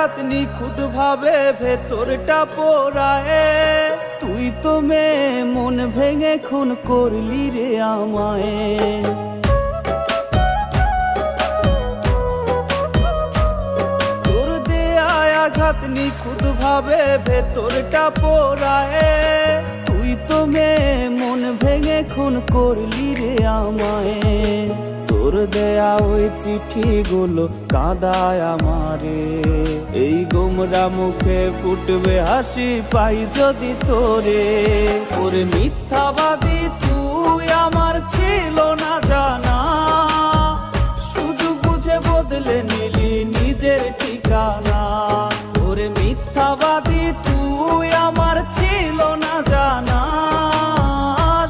আঘাত নিখুঁত ভাবে ভেতরটা পোড়ায়। তুই তো মেয়ে মন ভেঙে খুন করলি রে আমায়। তোর দেয়া আঘাত নিখুঁত ভাবে ভেতরটা পোড়ায়। তুই তো মেয়ে মন ভেঙে খুন করলি রে আমায়। তোর দেয়া ওই চিঠিগুলো কাঁদায় আমারে। এই গোমরা মুখে ফুটবে হাসি পাই যদি তোরে। ওরে মিথ্যাবাদী তুই আমার ছিল না জানা, সুযোগ বুঝে বদলে নিলি নিজের ঠিকানা। ওরে মিথ্যাবাদী তুই আমার ছিল না জানা,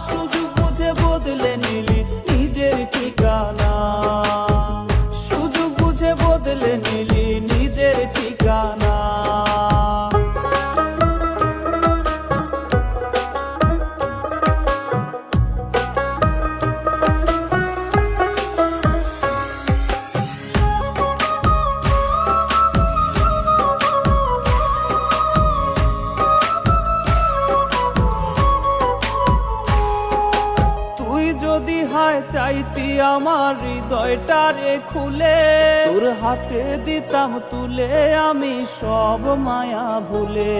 সুযোগ বুঝে বদলে নিলি নিজের ঠিকানা। সুযোগ বুঝে বদলে নিলি নিজের ঠিকানা। যদি হায় চাইতি আমার হৃদয়টারে খুলে, তোর হাতে দিতাম তুলে আমি সব মায়া ভুলে।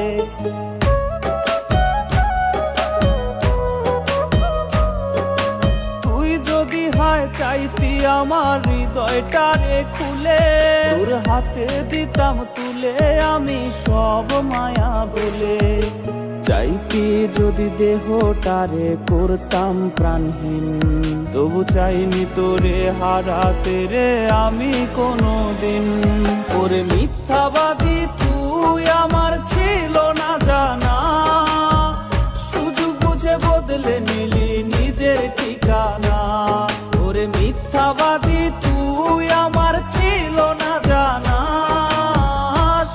তুই যদি হায় চাইতি আমার হৃদয়টারে খুলে, তোর হাতে দিতাম তুলে আমি সব মায়া ভুলে। চাইতি যদি দেহটারে করতাম প্রাণহীন, তবু চাইনি তোরে হারাতে রে আমি কোনোদিন। ওরে মিথ্যাবাদী তুই আমার ছিল না জানা, সুযোগ বুঝে বদলে নিলি নিজের ঠিকানা। ওরে মিথ্যাবাদী তুই আমার ছিল না জানা,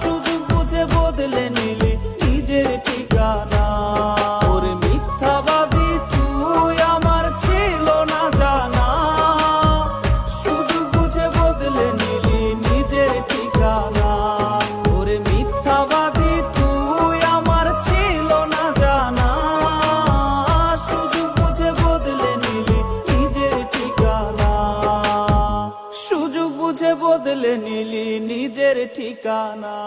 সুযোগ বুঝে বদলে নিলি নিজের ঠিকানা। ওরে মিথ্যাবাদী তুই আমার ছিল না জানা, সুযোগ বুঝে বদলে নিলি নিজের ঠিকানা। ওরে মিথ্যাবাদী তুই আমার ছিল না জানা, সুযোগ বুঝে বদলে নিলি নিজের ঠিকানা। সুযোগ বুঝে বদলে নিলি নিজের ঠিকানা।